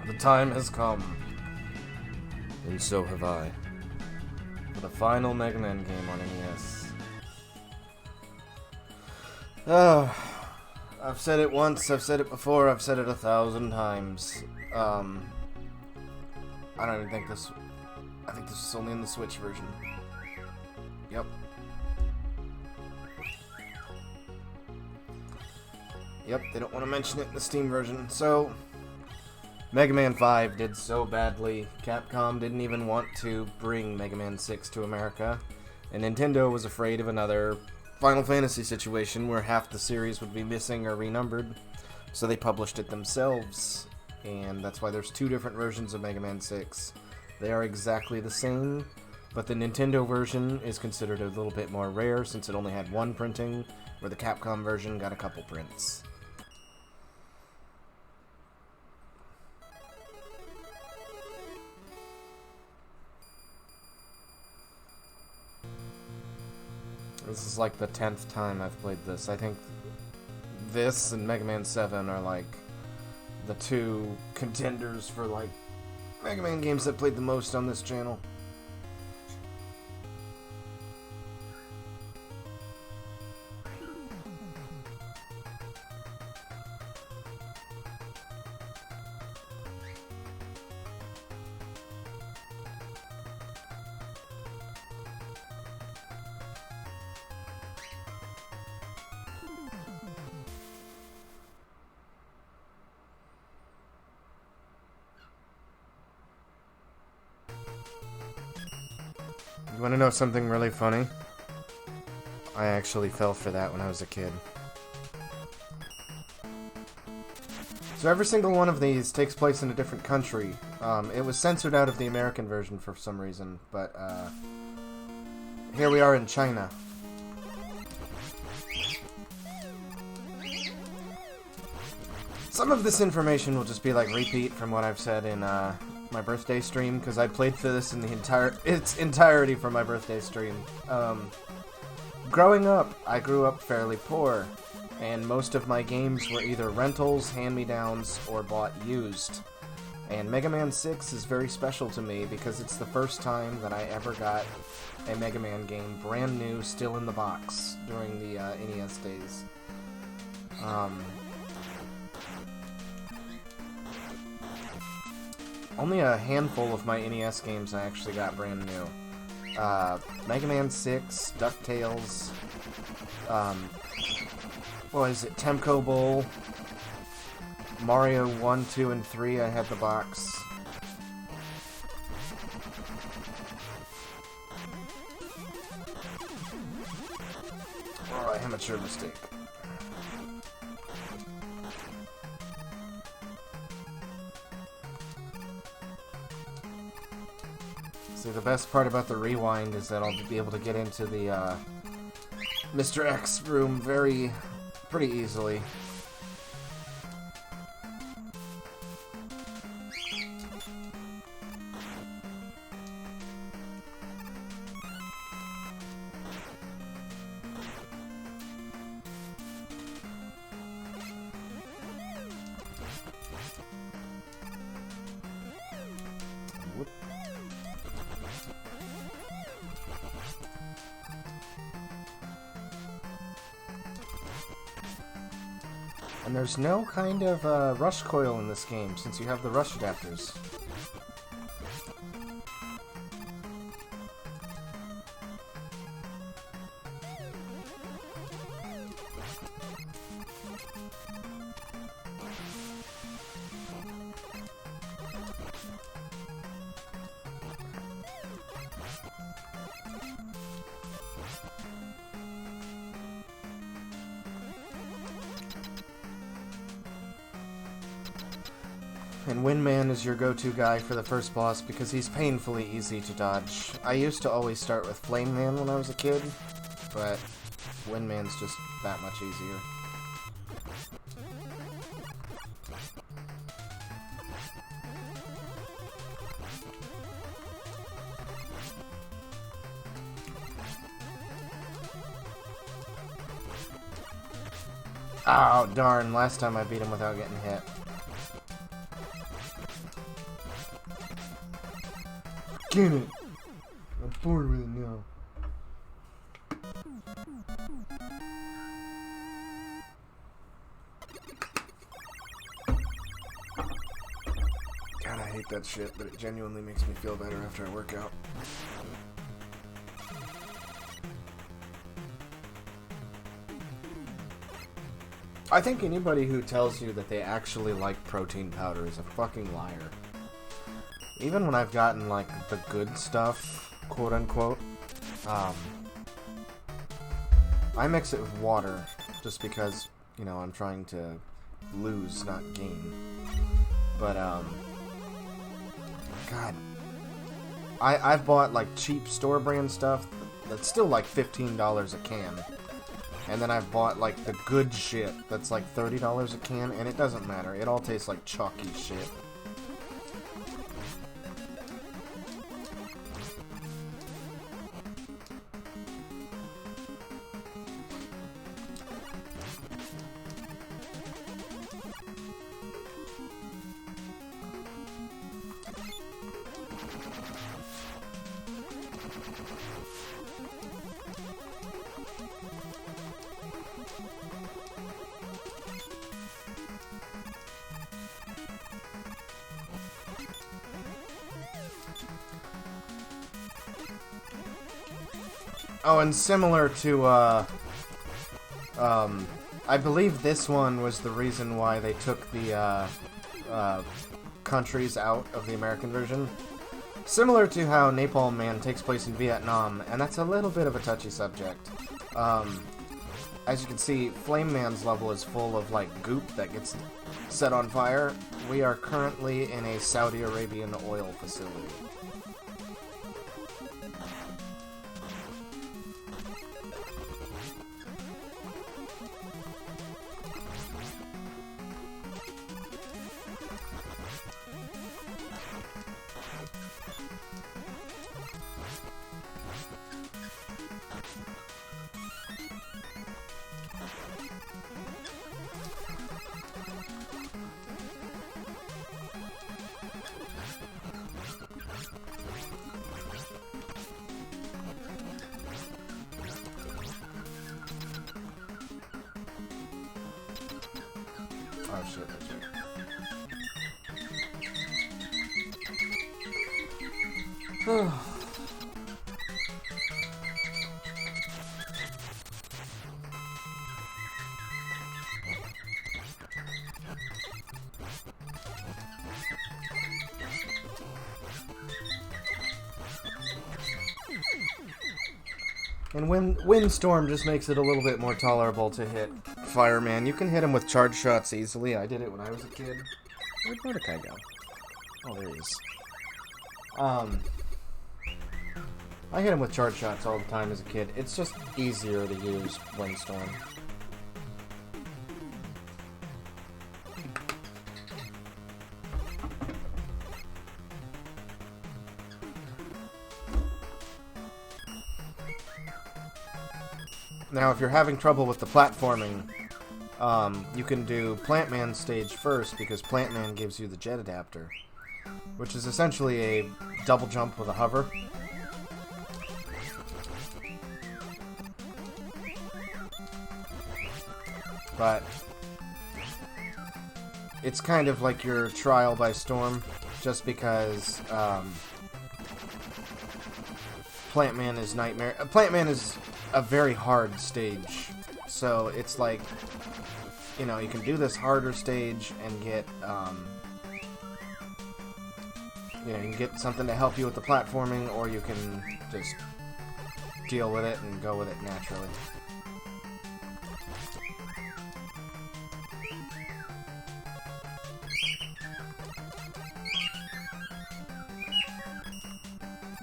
The time has come, and so have I, for the final Mega Man game on NES. Oh, I've said it once, I've said it before, I've said it 1,000 times. I don't even think this... I think this is only in the Switch version. Yep. Yep, they don't want to mention it in the Steam version. So, Mega Man 5 did so badly, Capcom didn't even want to bring Mega Man 6 to America, and Nintendo was afraid of another Final Fantasy situation where half the series would be missing or renumbered, so they published it themselves, and that's why there's two different versions of Mega Man 6. They are exactly the same, but the Nintendo version is considered a little bit more rare since it only had one printing, where the Capcom version got a couple prints. This is like the 10th time I've played this. I think this and Mega Man 7 are like the two contenders for like Mega Man games that played the most on this channel. You want to know something really funny? I actually fell for that when I was a kid. So every single one of these takes place in a different country. It was censored out of the American version for some reason, but here we are in China. Some of this information will just be like repeat from what I've said in my birthday stream, because I played for this in its entirety for my birthday stream. Growing up, I grew up fairly poor, and most of my games were either rentals, hand-me-downs, or bought used. And Mega Man 6 is very special to me because it's the first time that I ever got a Mega Man game brand new, still in the box, during the NES days. Only a handful of my NES games I actually got brand new. Mega Man 6, DuckTales, what is it, Temco Bowl, Mario 1, 2, and 3, I had the box. Alright, amateur mistake. See, the best part about the rewind is that I'll be able to get into the Mr. X room pretty easily. Whoop. And there's no kind of rush coil in this game, since you have the rush adapters. And Windman is your go-to guy for the first boss because he's painfully easy to dodge. I used to always start with Flame Man when I was a kid, but Windman's just that much easier. Oh, darn, last time I beat him without getting hit. Get it! I'm bored with it now. God, I hate that shit, but it genuinely makes me feel better after I work out. I think anybody who tells you that they actually like protein powder is a fucking liar. Even when I've gotten, like, the good stuff, quote-unquote, I mix it with water, just because, you know, I'm trying to lose, not gain. But, God. I've bought, like, cheap store-brand stuff that's still, like, $15 a can. And then I've bought, like, the good shit that's, like, $30 a can, and it doesn't matter. It all tastes like chalky shit. Oh, and similar to, I believe this one was the reason why they took the, countries out of the American version. Similar to how Napalm Man takes place in Vietnam, and that's a little bit of a touchy subject. As you can see, Flame Man's level is full of, like, goop that gets set on fire. We are currently in a Saudi Arabian oil facility. Oh shit, that's right. And Windstorm just makes it a little bit more tolerable to hit Fireman. You can hit him with charge shots easily. I did it when I was a kid. Where'd Mordecai go? Oh, there he is. I hit him with charge shots all the time as a kid. It's just easier to use Windstorm. Now, if you're having trouble with the platforming, you can do Plant Man stage first, because Plant Man gives you the jet adapter, which is essentially a double jump with a hover. But it's kind of like your trial by storm, just because Plant Man is Nightmare. Plant Man is a very hard stage, so it's like, you know, you can do this harder stage and get, you know, you can get something to help you with the platforming, or you can just deal with it and go with it naturally.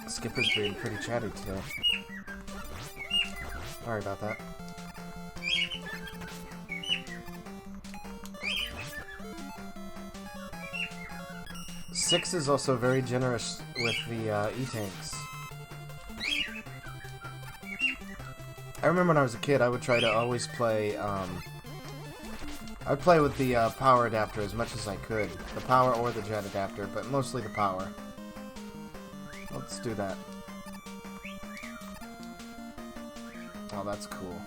Skipper's being pretty chatty today. Sorry about that. Six is also very generous with the E-tanks. I remember when I was a kid, I would try to always play, I'd play with the power adapter as much as I could. The power or the jet adapter, but mostly the power. Let's do that. Oh, that's cool.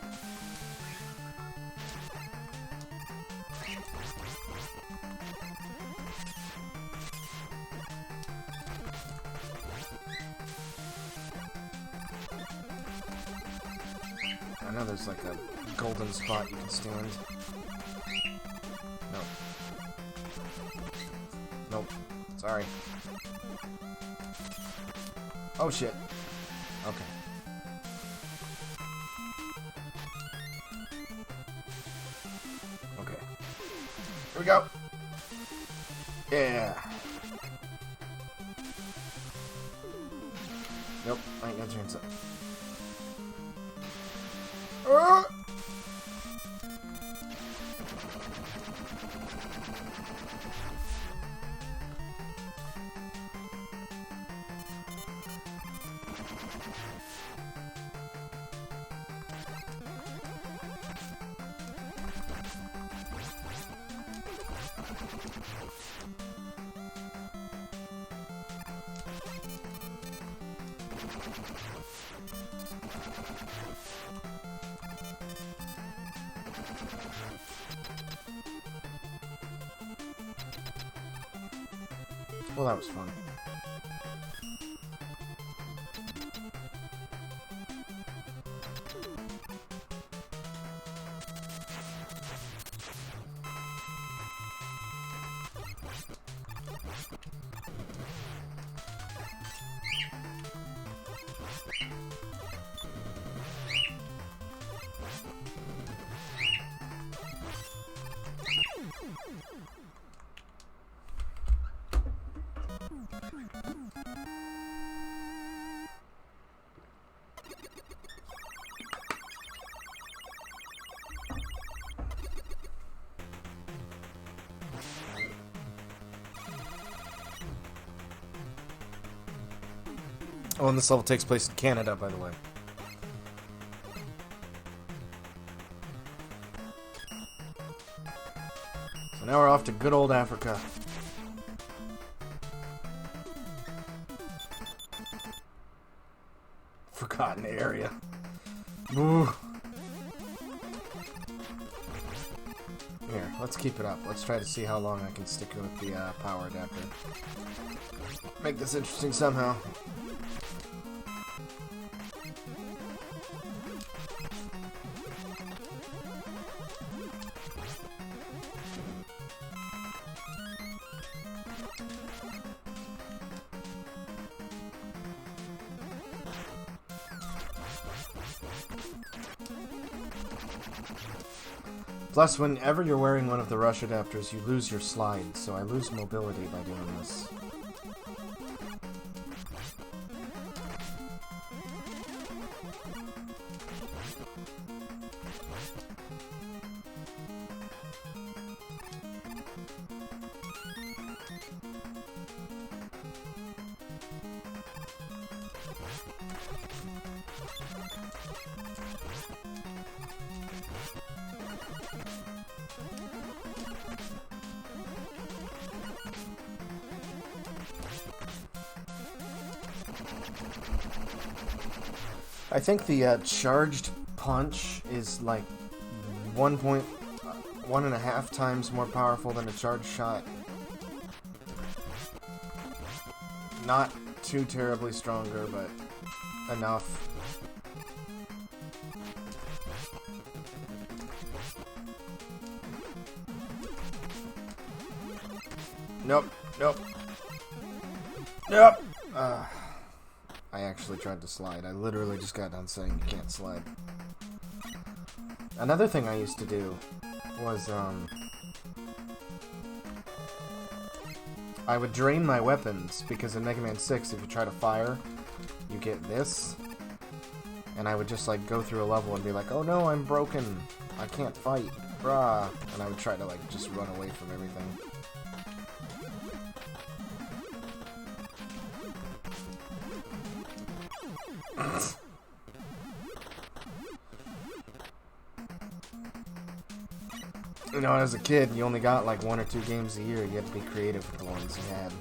I know there's like a golden spot you can stand. Nope. Nope. Sorry. Oh shit. Okay. Okay. Here we go. Yeah. Nope. I ain't got a chance up. Well, that was fun. Oh, and this level takes place in Canada, by the way. So now we're off to good old Africa. Forgotten area. Ooh. Here, let's keep it up. Let's try to see how long I can stick with the power adapter. Make this interesting somehow. Plus, whenever you're wearing one of the rush adapters, you lose your slide, so I lose mobility by doing this. I think the charged punch is like 1.5 times more powerful than a charged shot. Not too terribly stronger, but enough. Nope, nope. Nope! I actually tried to slide. I literally just got done saying you can't slide. Another thing I used to do was, I would drain my weapons, because in Mega Man 6, if you try to fire, you get this. And I would just, like, go through a level and be like, oh no, I'm broken. I can't fight. Brah. And I would try to, like, just run away from everything. You know, as a kid, you only got like 1 or 2 games a year. You had to be creative with the ones you had.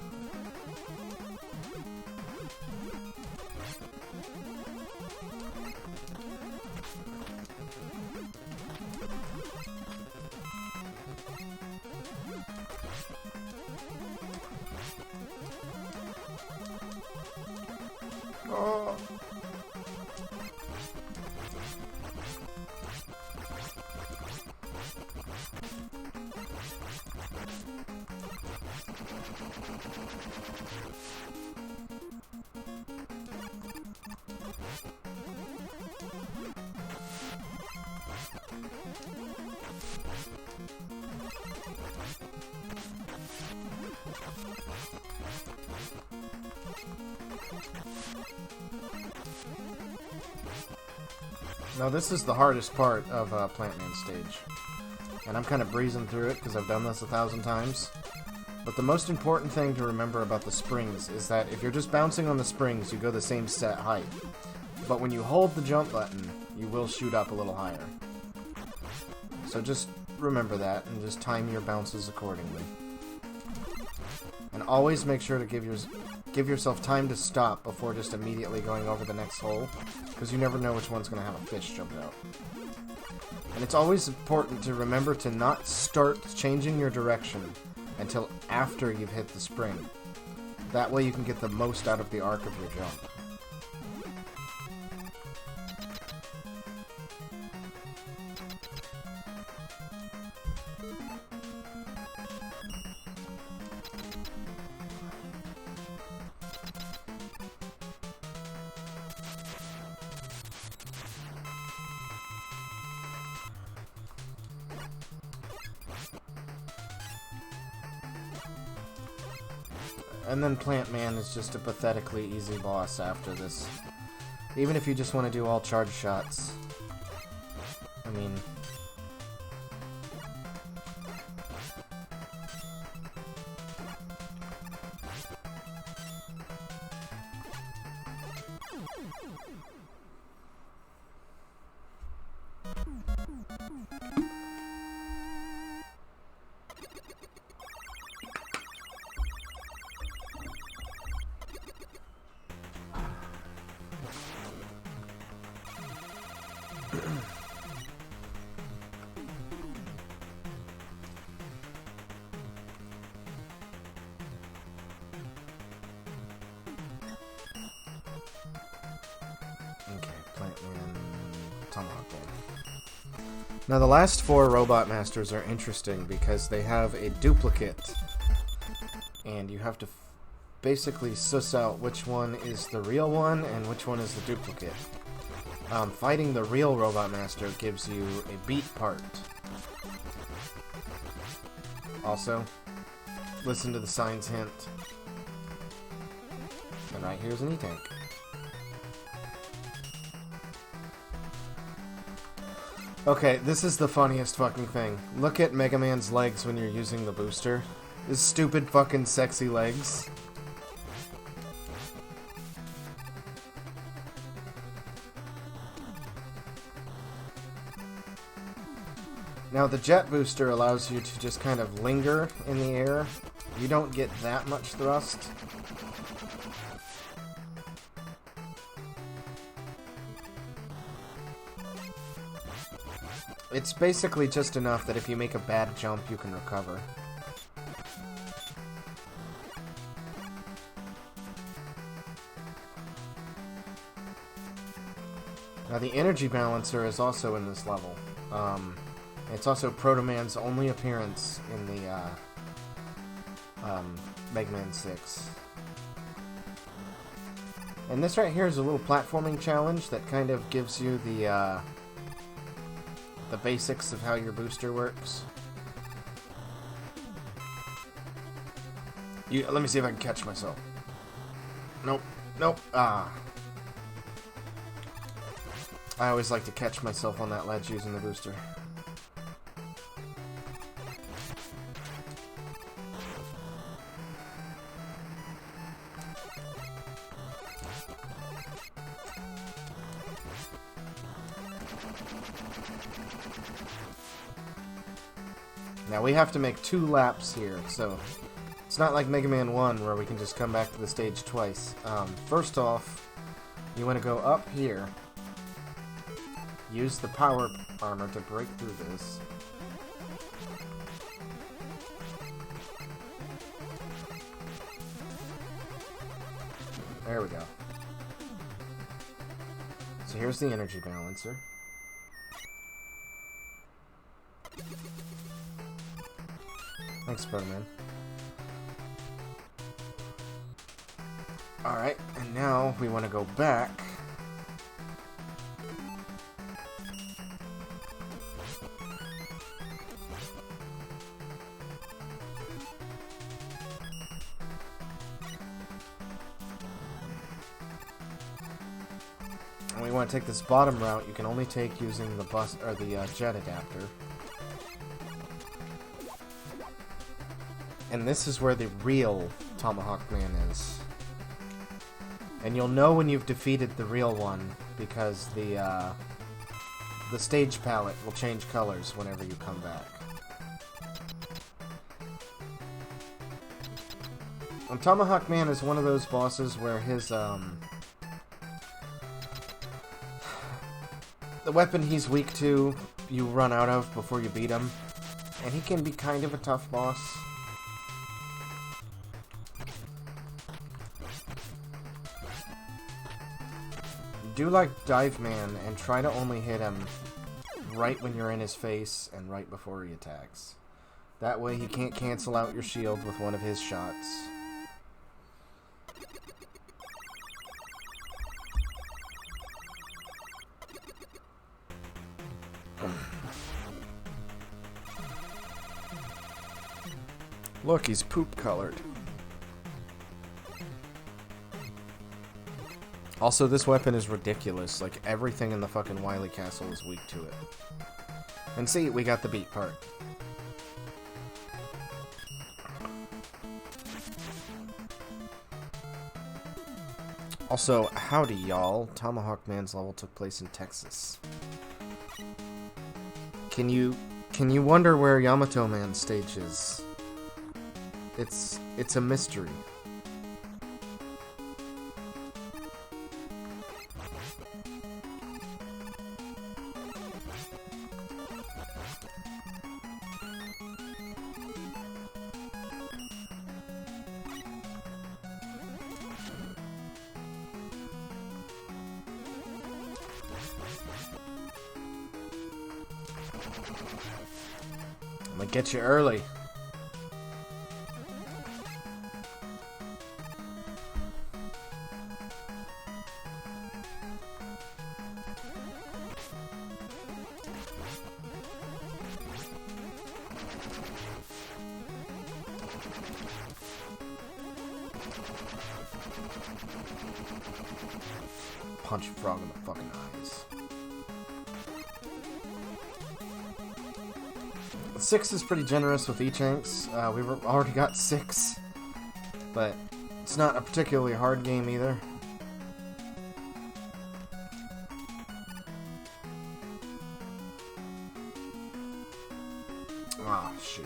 Now this is the hardest part of Plant Man stage. And I'm kind of breezing through it because I've done this 1,000 times. But the most important thing to remember about the springs is that if you're just bouncing on the springs, you go the same set height. But when you hold the jump button, you will shoot up a little higher. So just remember that and just time your bounces accordingly. And always make sure to give yourself time to stop before just immediately going over the next hole, because you never know which one's going to have a fish jump out. And it's always important to remember to not start changing your direction until after you've hit the spring. That way you can get the most out of the arc of your jump. And then Plant Man is just a pathetically easy boss after this. Even if you just want to do all charge shots. I mean... Now the last 4 Robot Masters are interesting because they have a duplicate, and you have to basically suss out which one is the real one and which one is the duplicate. Fighting the real Robot Master gives you a beat part. Also, listen to the signs hint. And right here's an E-Tank. Okay, this is the funniest fucking thing. Look at Mega Man's legs when you're using the booster. His stupid fucking sexy legs. Now the jet booster allows you to just kind of linger in the air. You don't get that much thrust. It's basically just enough that if you make a bad jump, you can recover. Now the energy balancer is also in this level. It's also Proto Man's only appearance in the Mega Man 6. And this right here is a little platforming challenge that kind of gives you the basics of how your booster works. Let me see if I can catch myself. Nope. Nope. Ah. I always like to catch myself on that ledge using the booster. Now we have to make 2 laps here, so it's not like Mega Man 1 where we can just come back to the stage twice. First off, you want to go up here, use the power armor to break through this. There we go. So here's the energy balancer. Thanks, Proto Man. Alright, and now we want to go back. And we want to take this bottom route. You can only take using the bus or the jet adapter. And this is where the real Tomahawk Man is. And you'll know when you've defeated the real one because the stage palette will change colors whenever you come back. And Tomahawk Man is one of those bosses where his the weapon he's weak to, you run out of before you beat him. And he can be kind of a tough boss. Do like Dive Man and try to only hit him right when you're in his face and right before he attacks. That way he can't cancel out your shield with one of his shots. Look, he's poop colored. Also, this weapon is ridiculous. Like, everything in the fucking Wily Castle is weak to it. And see, we got the beat part. Also, howdy y'all. Tomahawk Man's level took place in Texas. Can you wonder where Yamato Man's stage is? It's a mystery. I'm gonna get you early. Punch a frog in the fucking eyes. 6 is pretty generous with E-Chanks. We've already got 6, but it's not a particularly hard game either. Ah, shoot.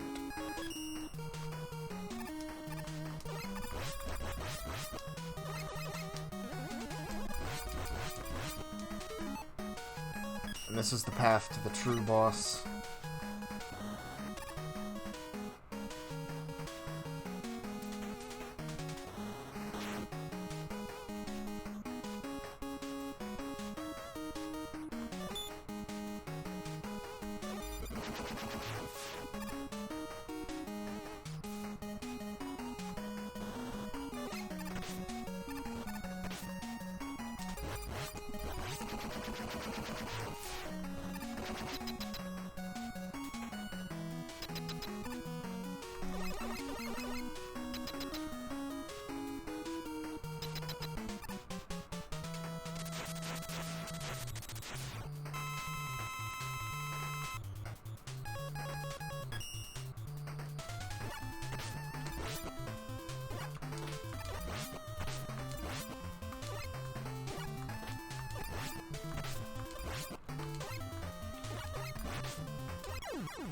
And this is the path to the true boss.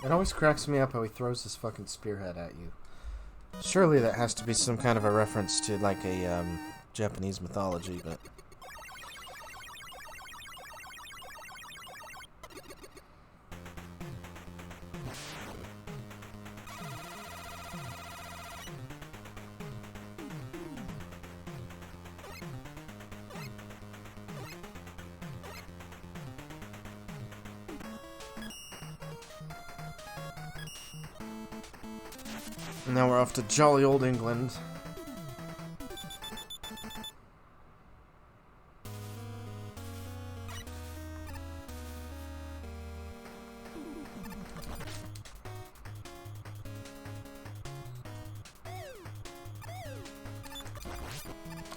It always cracks me up how he throws his fucking spearhead at you. Surely that has to be some kind of a reference to, like, a, Japanese mythology, but... Now we're off to jolly old England.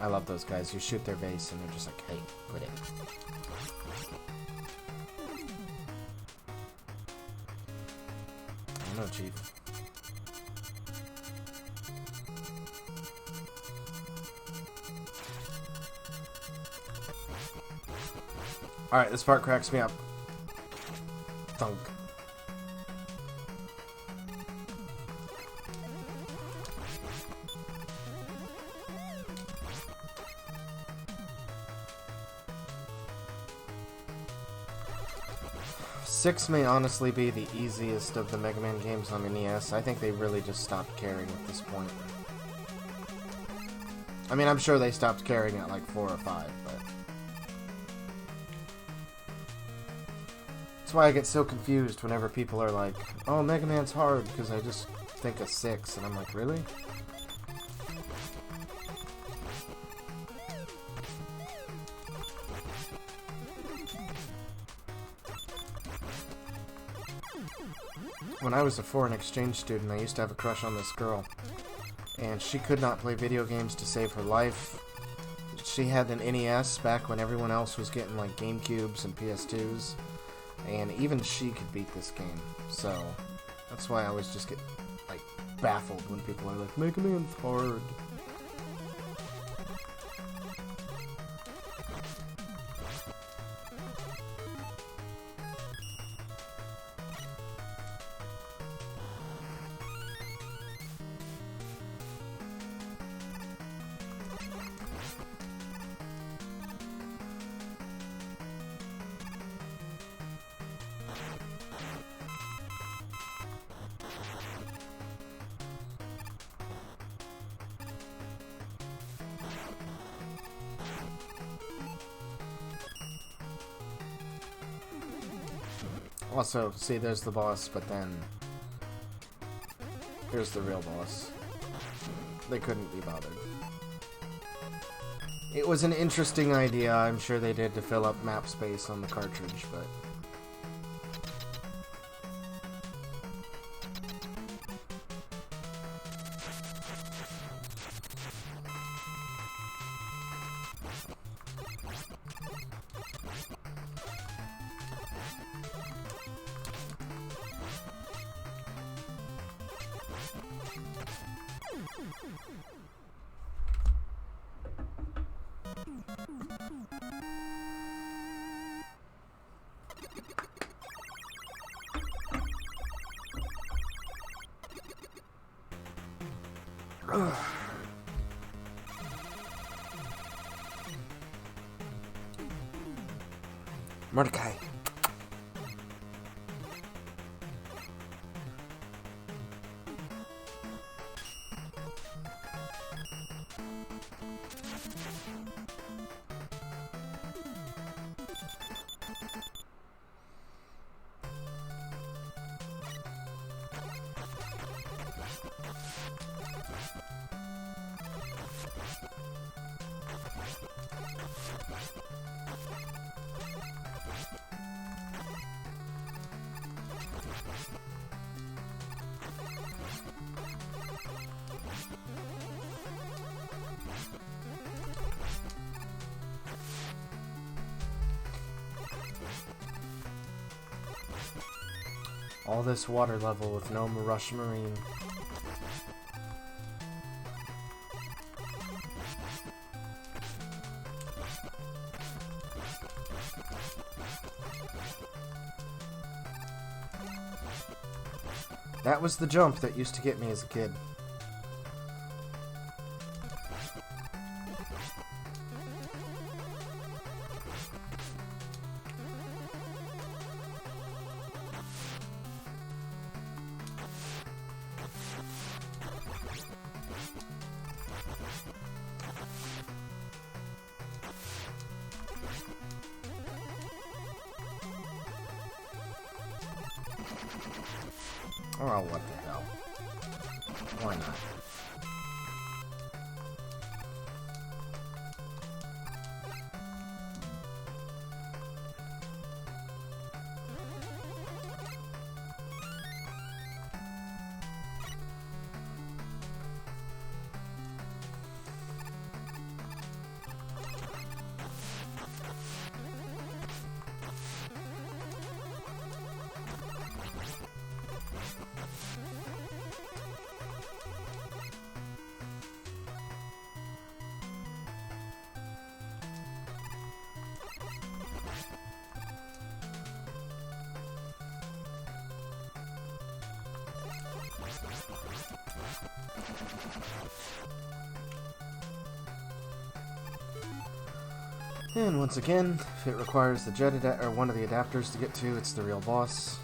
I love those guys. You shoot their base and they're just like, hey, quit it. I know, Chief. Alright, this part cracks me up. Thunk. Six may honestly be the easiest of the Mega Man games on the NES. I think they really just stopped caring at this point. I mean, I'm sure they stopped caring at like 4 or 5, but... That's why I get so confused whenever people are like, oh, Mega Man's hard, because I just think of 6, and I'm like, really? When I was a foreign exchange student, I used to have a crush on this girl, and she could not play video games to save her life. She had an NES back when everyone else was getting like GameCubes and PS2s, and even she could beat this game. So that's why I always just get like baffled when people are like, Mega Man's hard. Also, see, there's the boss, but then here's the real boss. They couldn't be bothered. It was an interesting idea, I'm sure they did, to fill up map space on the cartridge, but... Mordecai. All this water level with no Rush Marine. That was the jump that used to get me as a kid. Oh, what the hell. Why not? And once again, if it requires the jet or one of the adapters to get to, it's the real boss.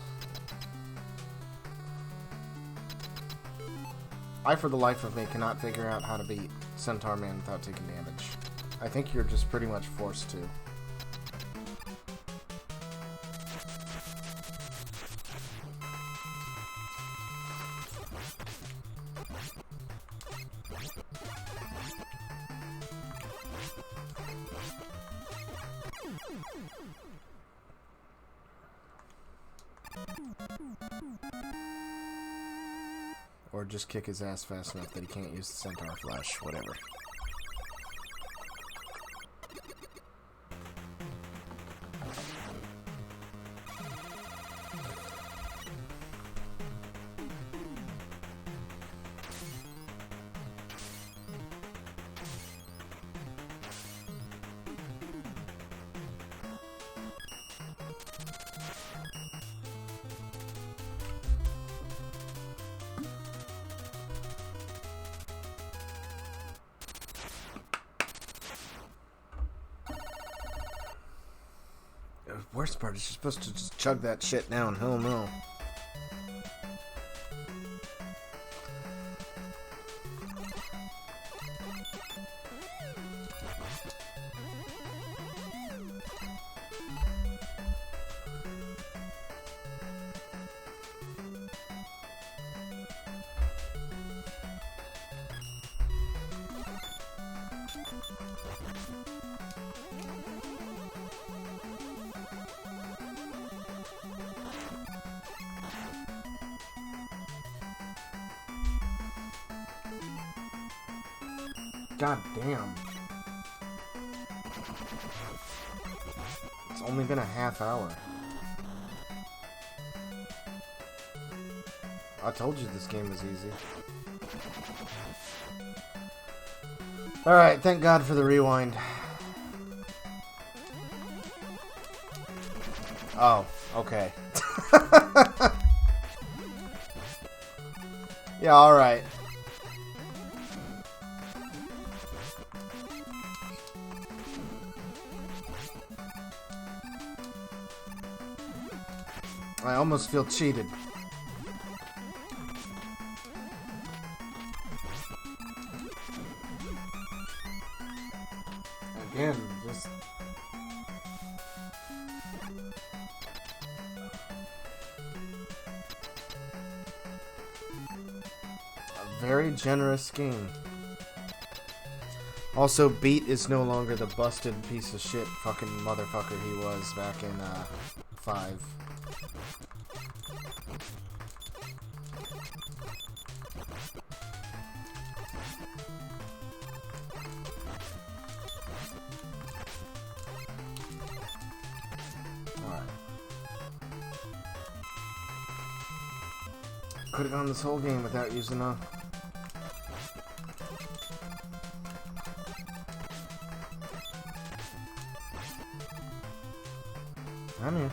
I, for the life of me, cannot figure out how to beat Centaur Man without taking damage. I think you're just pretty much forced to. Or just kick his ass fast enough that he can't use the Centaur Flash, whatever. Worst part is you're supposed to just chug that shit down. Hell no. God damn. It's only been a half hour. I told you this game was easy. Alright, thank God for the rewind. Oh, okay. Yeah, alright. I almost feel cheated. Again, just... a very generous game. Also, Beat is no longer the busted piece of shit fucking motherfucker he was back in, 5. Could have gone this whole game without using a... I'm here.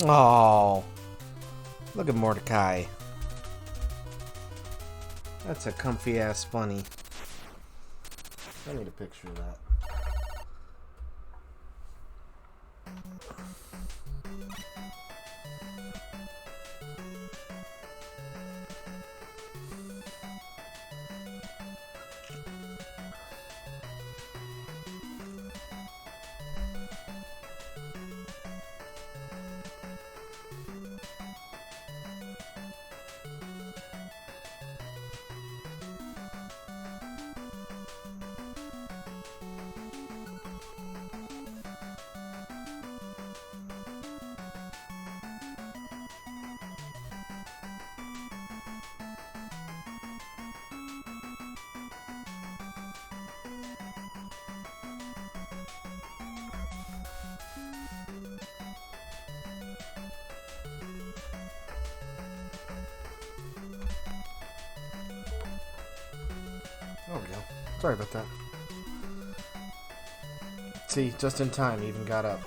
Oh, look at Mordecai. That's a comfy ass bunny. I need a picture of that. There we go. Sorry about that. See, just in time, he even got up.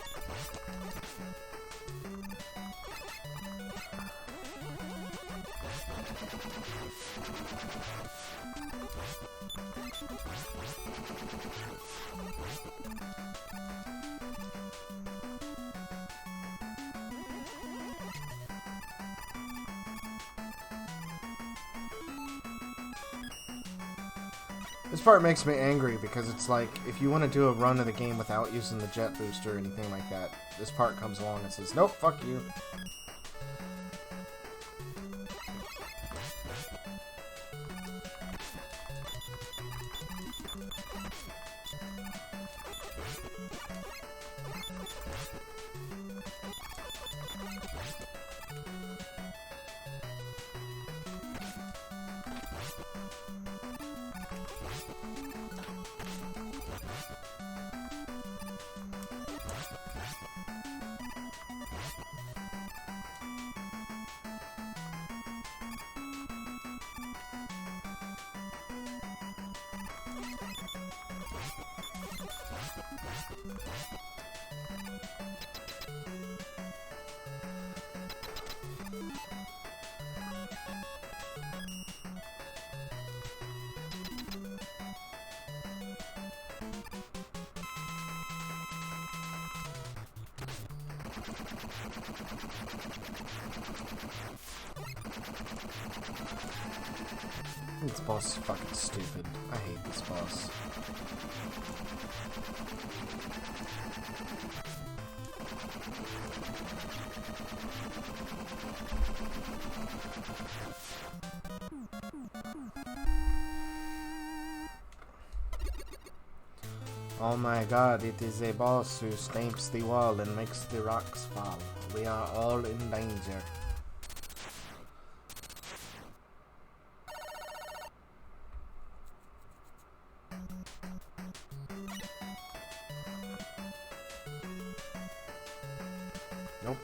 This part makes me angry because it's like, if you want to do a run of the game without using the jet booster or anything like that, this part comes along and says, nope, fuck you. This boss is fucking stupid. I hate this boss. Oh my god, it is a boss who stamps the wall and makes the rocks fall. We are all in danger. Nope.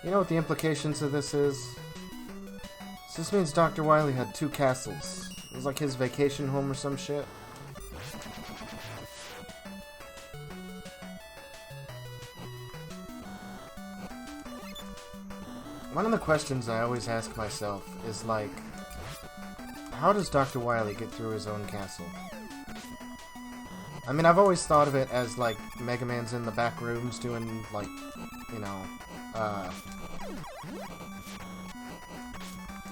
You know what the implications of this is? So this means Dr. Wily had 2 castles. It was like his vacation home or some shit. One of the questions I always ask myself is like, how does Dr. Wily get through his own castle? I mean, I've always thought of it as like Mega Man's in the back rooms doing like, you know,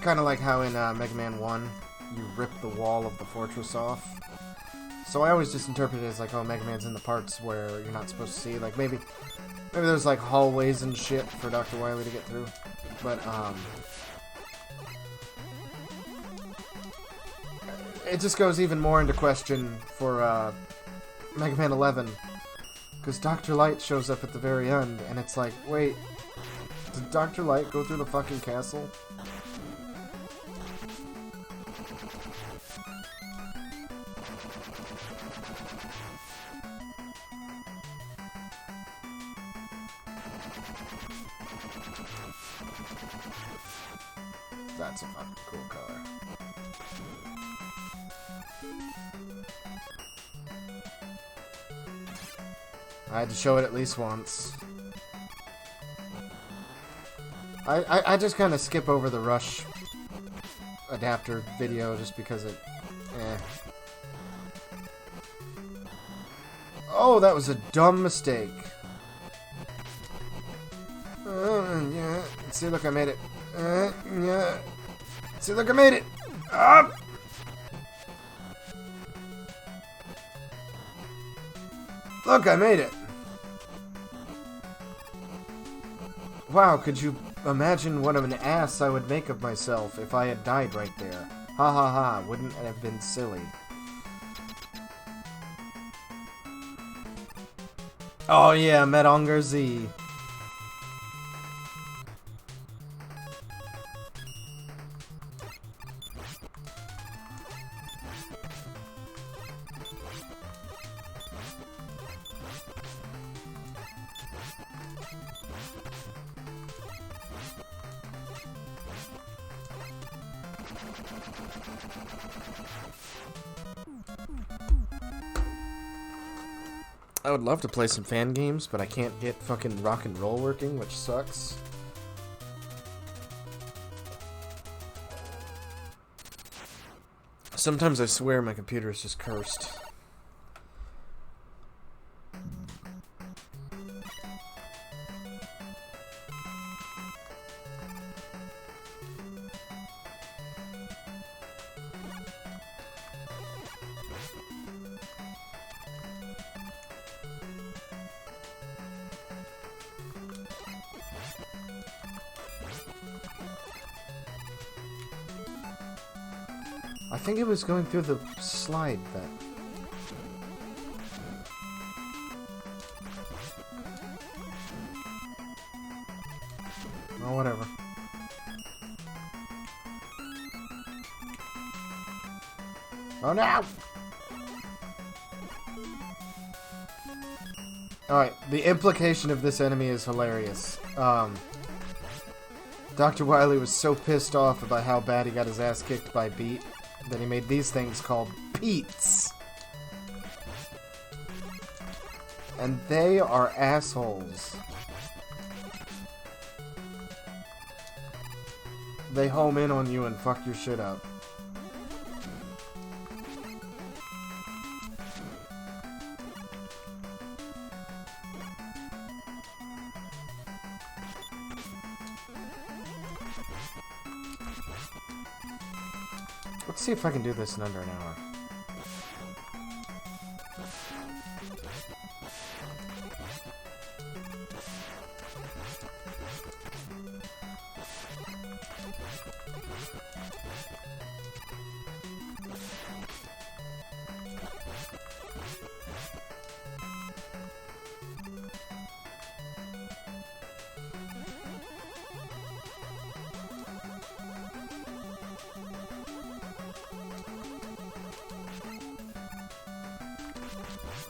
kind of like how in Mega Man 1 you rip the wall of the fortress off. So I always just interpret it as like, oh, Mega Man's in the parts where you're not supposed to see. Like maybe there's like hallways and shit for Dr. Wily to get through. But it just goes even more into question for Mega Man 11, because Dr. Light shows up at the very end, and it's like, wait, did Dr. Light go through the fucking castle? That's a fucking cool color. I had to show it at least once. I just kind of skip over the Rush adapter video just because it... Oh, that was a dumb mistake. Yeah. See, look, I made it. Yeah. See, look, I made it. Ah! Look, I made it. Wow, could you imagine what of an ass I would make of myself if I had died right there? Ha ha ha, wouldn't it have been silly? Oh yeah, Medonger Z. I would love to play some fan games, but I can't get fucking rock and roll working, which sucks. Sometimes I swear my computer is just cursed. I think it was going through the slide that... Oh, whatever. Oh, no! Alright, the implication of this enemy is hilarious. Dr. Wily was so pissed off about how bad he got his ass kicked by Beat that he made these things called Peats. And they are assholes. They home in on you and fuck your shit up. Let's see if I can do this in under an hour.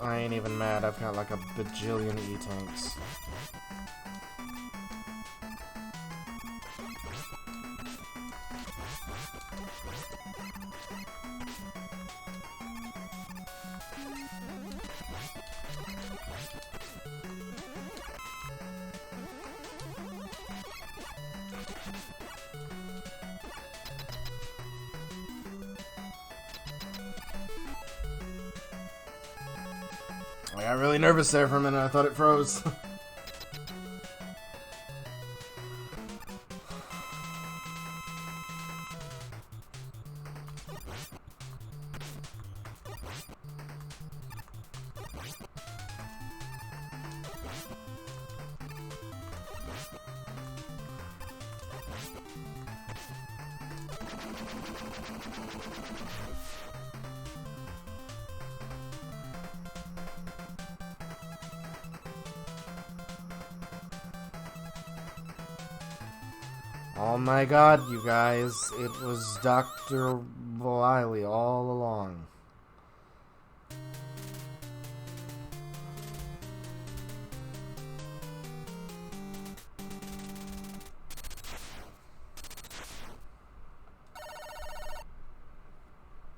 I ain't even mad, I've got like a bajillion E-tanks. I got really nervous there for a minute, I thought it froze. Oh my god, you guys, it was Dr. Wily all along.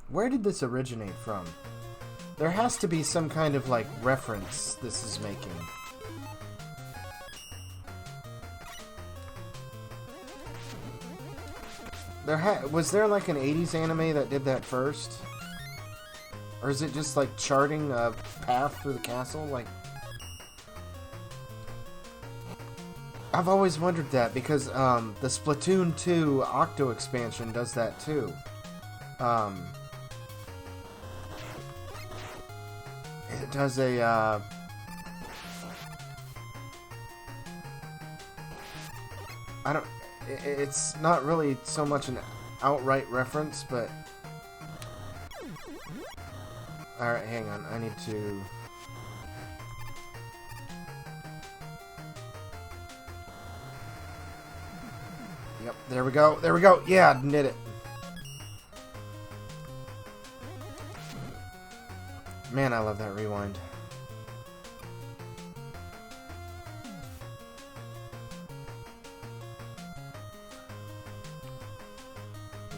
Where did this originate from? There has to be some kind of, like, reference this is making. Was there like an 80s anime that did that first? Or is it just like charting a path through the castle? Like, I've always wondered that because the Splatoon 2 Octo expansion does that too. It does a it's not really so much an outright reference, but... Alright, hang on. I need to... Yep, there we go. There we go. Yeah, did it. Man, I love that rewind.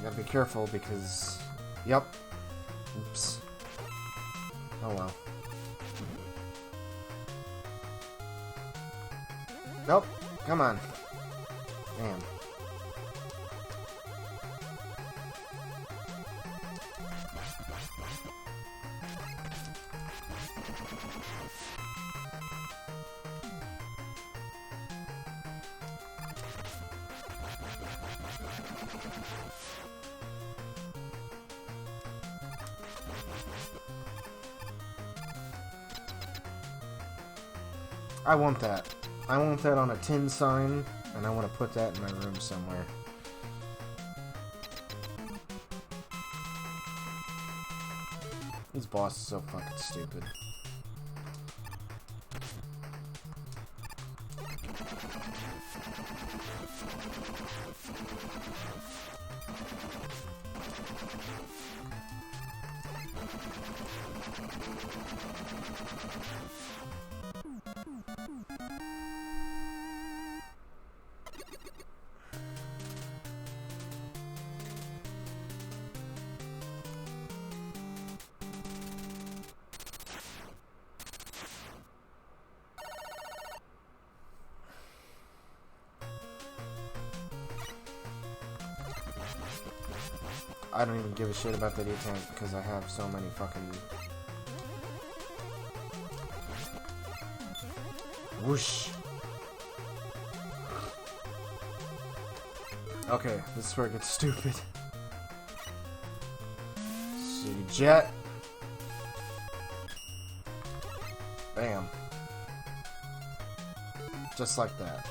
Gotta be careful because... Yep. Oops. Oh well. Nope. Come on. Man. I want that. I want that on a tin sign, and I want to put that in my room somewhere. boss is so fucking stupid. I don't even give a shit about that E-tank because I have so many fucking... Whoosh! Okay, this is where it gets stupid. See, jet. Bam. Just like that.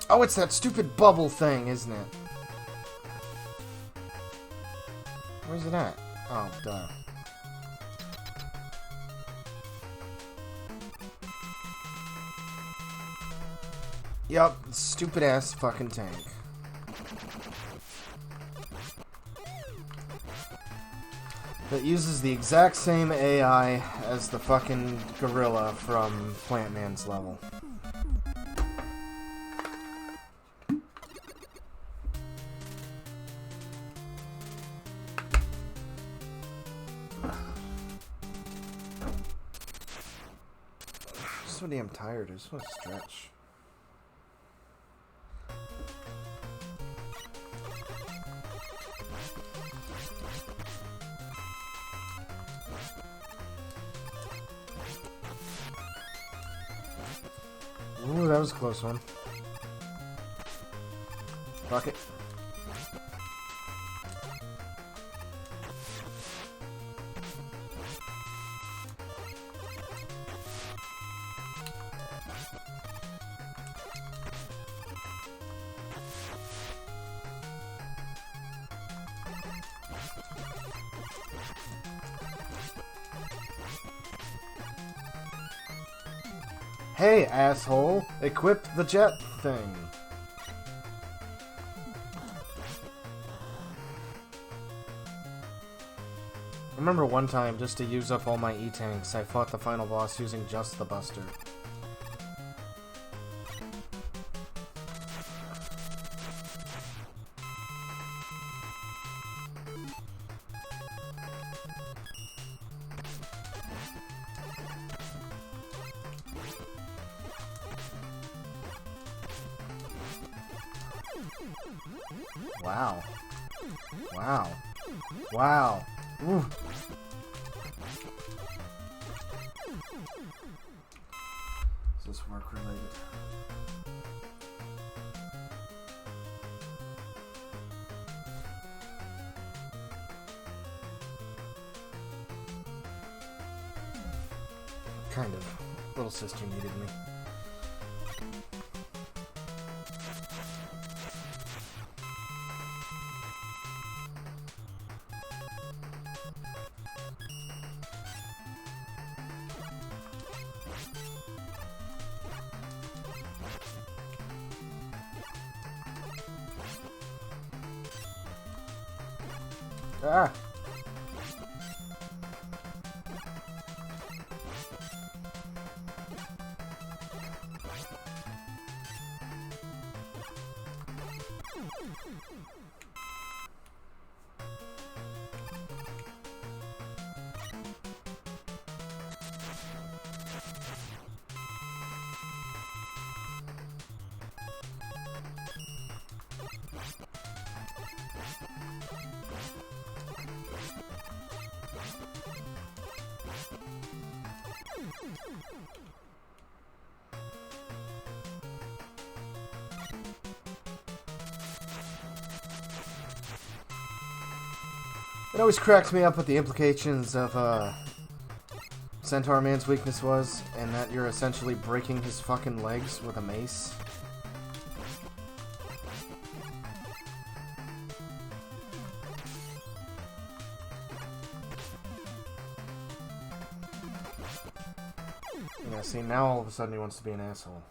Oh, it's that stupid bubble thing, isn't it? Where's it at? Oh, duh. Yup, stupid ass fucking tank. That uses the exact same AI as the fucking gorilla from Plant Man's level. So damn tired. I just want to stretch. Ooh, that was a close one. Fuck it. Hey, asshole! Equip the jet thing! I remember one time, just to use up all my E-tanks, I fought the final boss using just the Buster. Wow. Wow. Wow. Ooh. Is this work related? Kind of. Little sister needed me. Ah! It always cracked me up what the implications of Centaur Man's weakness was, and that you're essentially breaking his fucking legs with a mace. Yeah, see, now all of a sudden he wants to be an asshole.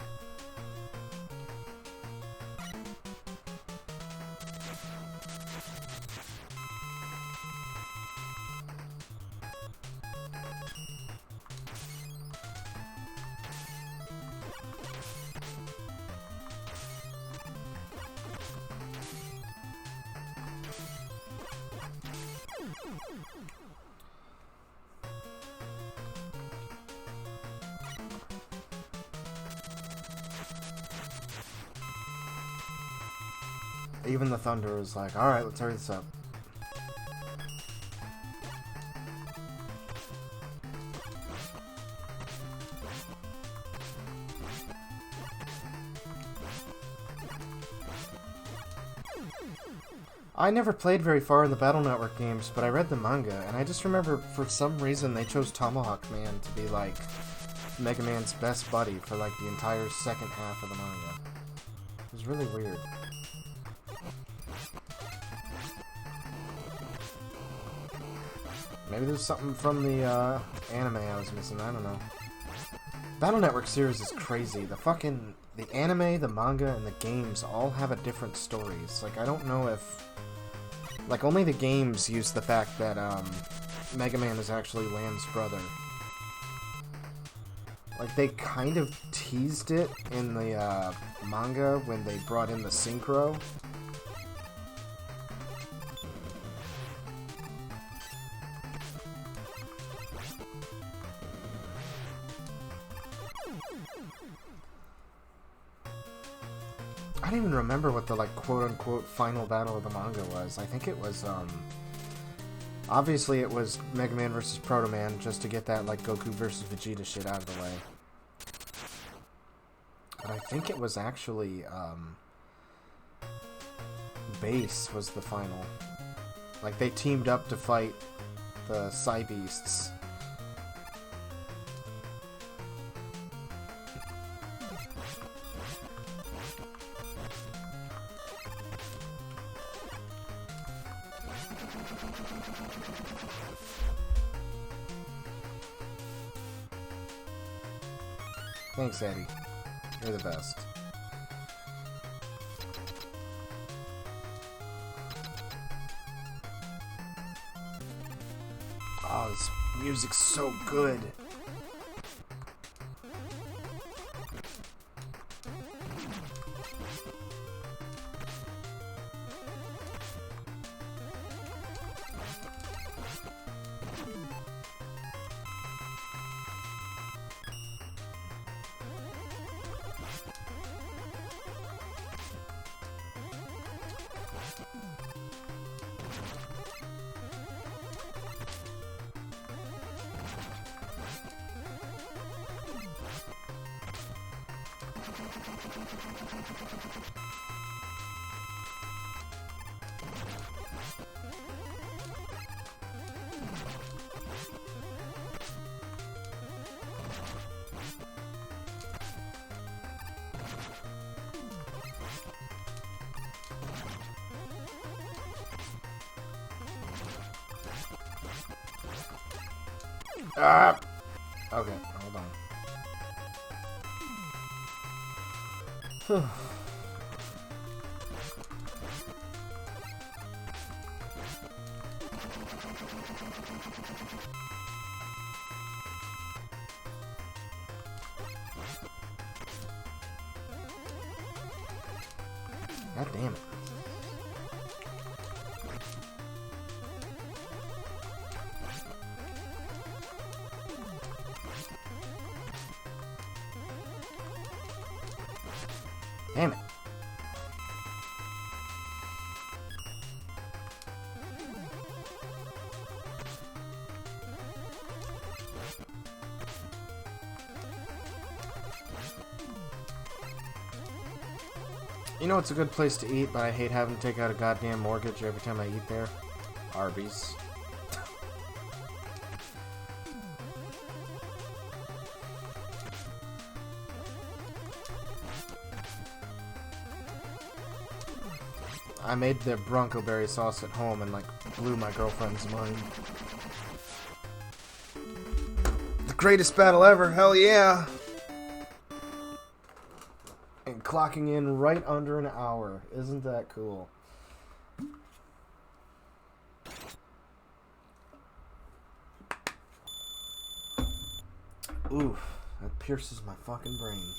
Even the thunder is like, alright, let's hurry this up. I never played very far in the Battle Network games, but I read the manga, and I just remember for some reason they chose Tomahawk Man to be like Mega Man's best buddy for like the entire second half of the manga. It was really weird. Maybe there's something from the anime I was missing, I don't know. Battle Network series is crazy. The anime, the manga, and the games all have a different stories. Like, I don't know if... Like, only the games use the fact that, Mega Man is actually Lan's brother. Like, they kind of teased it in the, manga when they brought in the Synchro. I don't even remember what the, like, quote-unquote final battle of the manga was. I think it was, obviously it was Mega Man vs. Proto Man, just to get that, like, Goku vs. Vegeta shit out of the way. But I think it was actually, Base was the final. Like, they teamed up to fight the Psy Beasts. Thanks, Eddie. You're the best. Oh, this music's so good. Ah! Okay, hold on. God damn it. Damn it. You know it's a good place to eat, but I hate having to take out a goddamn mortgage every time I eat there? Arby's. I made the Bronco berry sauce at home and like blew my girlfriend's mind. The greatest battle ever, hell yeah! And clocking in right under an hour. Isn't that cool? Oof, that pierces my fucking brain.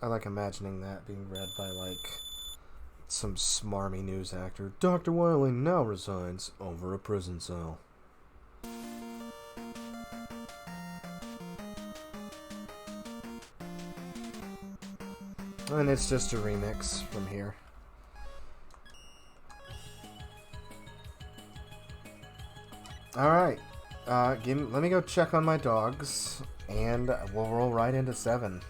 I like imagining that being read by, like, some smarmy news actor. Dr. Wiley now resigns over a prison cell. And it's just a remix from here. Alright. Let me go check on my dogs, and we'll roll right into 7.